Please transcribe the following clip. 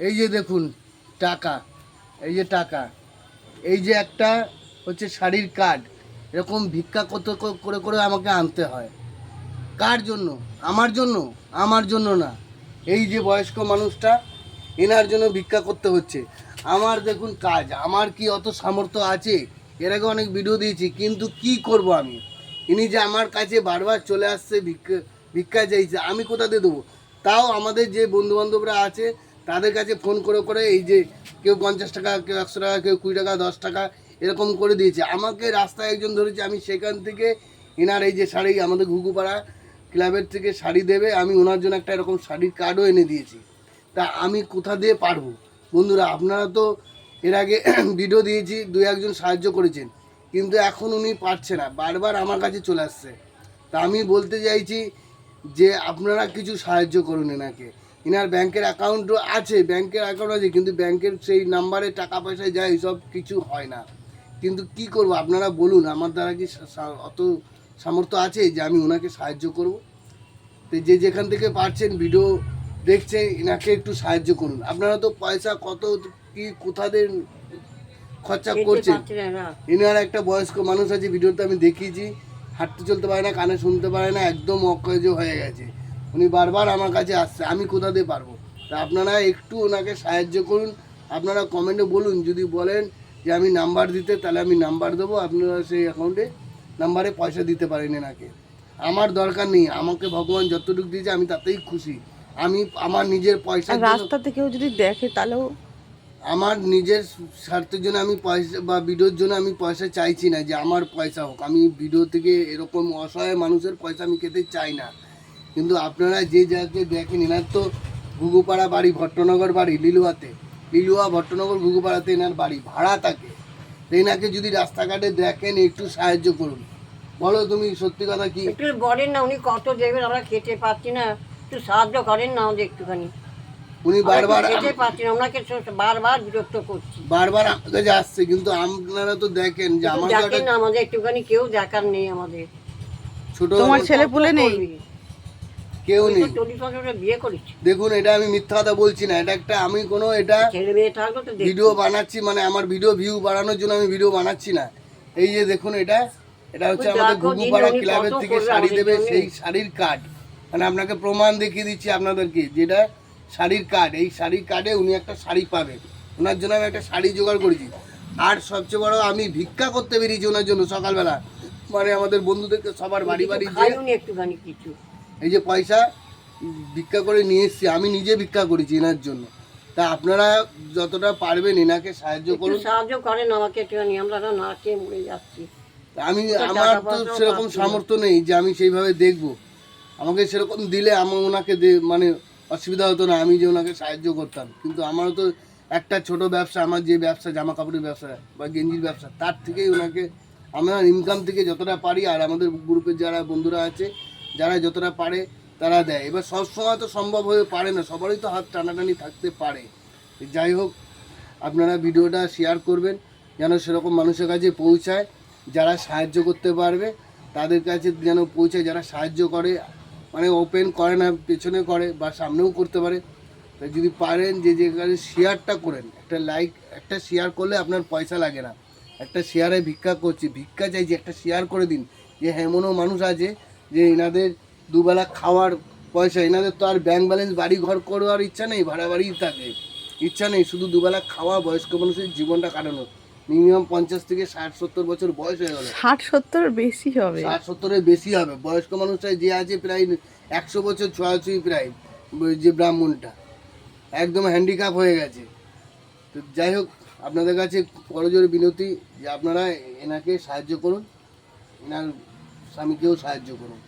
এই যে দেখুন টাকা, এই যে টাকা, এই যে একটা হচ্ছে শাড়ির কার্ড। এরকম ভিক্ষা কত করে করে আমাকে আনতে হয়। কার জন্য? আমার জন্য? আমার জন্য না, এই যে বয়স্ক মানুষটা, এনার জন্য ভিক্ষা করতে হচ্ছে। আমার দেখুন কাজ, আমার কি অত সামর্থ্য আছে? এর আগে অনেক ভিডিও দিয়েছি, কিন্তু কি করব আমি? ইনি যে আমার কাছে বারবার চলে আসছে ভিক্ষা চাইছে, আমি কোথা দিয়ে দেবো? তাও আমাদের যে বন্ধুবান্ধবরা আছে তাদের কাছে ফোন করে করে এই যে কেউ 50 টাকা, কেউ 100 টাকা, কেউ 20 টাকা, 10 টাকা এরকম করে দিয়েছে। আমাকে রাস্তায় একজন ধরেছে, আমি সেখান থেকে এনার এই যে শাড়ি, আমাদের ঘুঘুপাড়া ক্লাবের থেকে শাড়ি দেবে, আমি ওনার জন্য একটা এরকম শাড়ির কার্ডও এনে দিয়েছি। তা আমি কোথা দিয়ে পারবো? বন্ধুরা, আপনারা তো এর আগে ভিডিও দিয়েছি, 2-1 জন সাহায্য করেছেন, কিন্তু এখন উনি পারছে না, বারবার আমার কাছে চলে আসছে। তা আমি বলতে চাইছি যে আপনারা কিছু সাহায্য করুন এনাকে। এনার ব্যাংকের অ্যাকাউন্টও আছে, ব্যাংকের অ্যাকাউন্ট আছে, কিন্তু ব্যাংকের সেই নাম্বারে টাকা পয়সা যায়, সব কিছু হয় না। কিন্তু কি করব আপনারা বলুন, আমার দ্বারা কি অত সামর্থ্য আছে যে আমি ওনাকে সাহায্য করব? তো যে যেখান থেকে পারছেন ভিডিও দেখছে, এনাকে একটু সাহায্য করুন। আপনারা তো পয়সা কত কি কোথাদের খরচা করছেন। এনার একটা বয়স্ক মানুষ আছে, ভিডিওতে আমি দেখিয়েছি, হাঁটতে চলতে পারে না, কানে শুনতে পারে না, একদম অকেজ হয়ে গেছে। উনি বারবার আমার কাছে আসছে, আমি কোথা দিয়ে পারবো? তা আপনারা একটু ওনাকে সাহায্য করুন। আপনারা কমেন্টে বলুন, যদি বলেন যে আমি নাম্বার দিতে, তাহলে আমি নাম্বার দেবো, আপনারা সেই অ্যাকাউন্টে নাম্বারে পয়সা দিতে পারেন এনাকে। আমার দরকার নেই, আমাকে ভগবান যতটুকু দিয়েছে আমি তাতেই খুশি। আমি আমার নিজের পয়সা, রাস্তা থেকেও যদি দেখে তাহলেও আমার নিজের স্বার্থের জন্য আমি পয়সা বা ভিডিওর জন্য আমি পয়সা চাইছি না যে আমার পয়সা হোক। আমি ভিডিও থেকে এরকম অসহায় মানুষের পয়সা আমি খেতে চাই না। কিন্তু আপনারা যে যাকে দেখেন, এনার তো ঘুঘুপাড়া বাড়ি, ভট্টনগর বাড়ি, লিলুয়া ভট্টনগর ঘুঘুপাড়াতে এনার বাড়ি, ভাড়া থাকে। তো এনাকে যদি রাস্তাঘাটে দেখেন, একটু সাহায্য করুন। বলো তুমি সত্যি কথা কি? একটু বলেন না, উনি কত দেবেন, আমরা খেতে পাচ্ছি না, একটু সাহায্য করেন না আমাদের একটুখানি। উনি বারবার খেতে পাচ্ছি না, ওনাকে বারবার বিরক্ত করছি, বারবার আমার কাছে আসছে, কিন্তু আপনারা তো দেখেন যে আমার দেখেন না আমাদের একটুখানি, কেউ দেখার নেই আমাদের। ছোট তোমার ছেলে পুলে নেই, কেউ নেই। বিয়ে করেছি। দেখুন, এটা আমি মিথ্যা কথা বলছি না, এটা একটা আমি কোনো এটা ছেলে মেয়ে থাকলো তো ভিডিও বানাচ্ছি, মানে আমার ভিডিও ভিউ বাড়ানোর জন্য আমি ভিডিও বানাচ্ছি না। এই যে দেখুন, এটা এটা হচ্ছে আমাদের ঘুঘুপাড়া ক্লাবের থেকে শাড়ি দেবে, সেই শাড়ির কার্ড, মানে আপনাকে প্রমাণ দেখিয়ে দিচ্ছি আপনাদেরকে, যেটা শাড়ির কার্ড। এই শাড়ির কার্ডে উনি একটা শাড়ি পাবে, ওনার জন্য আমি একটা শাড়ি জোগাড় করেছি। আর সবচেয়ে বড়, আমি ভিক্ষা করতে বেরিয়েছি ওনার জন্য সকালবেলা, মানে আমাদের বন্ধুদেরকে সবার বাড়ি বাড়ি একটুখানি কিছু এই যে পয়সা ভিক্ষা করে নিয়ে এসেছি, আমি নিজে ভিক্ষা করেছি এনার জন্য। তা আপনারা যতটা পারবেন এনাকে সাহায্য করুন। সাহায্য করেন আমাকে একটুখানি, আমরা না খেয়ে মরে যাচ্ছি। আমার তো সেরকম সামর্থ্য নেই যে আমি সেইভাবে দেখব। আমাকে সেরকম দিলে আমার ওনাকে মানে অসুবিধা হতো না, আমি যে ওনাকে সাহায্য করতাম। কিন্তু আমারও তো একটা ছোট ব্যবসা, আমার যে ব্যবসা, জামা কাপড়ের ব্যবসা বা গেঞ্জির ব্যবসা, তার থেকেই ওনাকে আমরা ইনকাম থেকে যতটা পারি, আর আমাদের গ্রুপের যারা বন্ধুরা আছে, যারা যতটা পারে তারা দেয়। এবার সবসময় তো সম্ভব হয়ে পারে না, সবারই তো হাত টানাটানি থাকতে পারে। যাই হোক, আপনারা ভিডিওটা শেয়ার করবেন যেন সেরকম মানুষের কাছে পৌঁছায়, যারা সাহায্য করতে পারবে তাদের কাছে যেন পৌঁছায়, যারা সাহায্য করে, মানে ওপেন করে না, পেছনে করে বা সামনেও করতে পারে। তাই যদি পারেন যে কাজে শেয়ারটা করেন, একটা লাইক, একটা শেয়ার করলে আপনার পয়সা লাগে না। একটা শেয়ারে ভিক্ষা করছি, ভিক্ষা চাইছি, একটা শেয়ার করে দিন। যে এমনও মানুষ আছে যে এনাদের দুবেলা খাওয়ার পয়সা, এনাদের তো আর ব্যাংক ব্যালেন্স বাড়ি ঘর করবার ইচ্ছা নেই, ভাড়া বাড়িই থাকে, ইচ্ছা নেই, শুধু দুবেলা খাওয়া, বয়স্ক মানুষের জীবনটা কাটানো। মিনিমাম 50 থেকে 60-70 বছর বয়স হয়ে গেল, 60-70 বেশি হবে, 60-70-এর বেশি হবে। বয়স্ক মানুষটাই যে আছে প্রায় 100 বছর ছোঁয়াছুঁই, প্রায় যে ব্রাহ্মণটা একদম হ্যান্ডিক্যাপ হয়ে গেছে। তো যাই হোক, আপনাদের কাছে করজোড়ে বিনতি যে আপনারা এনাকে সাহায্য করুন, এনার স্বামীকেও সাহায্য করুন।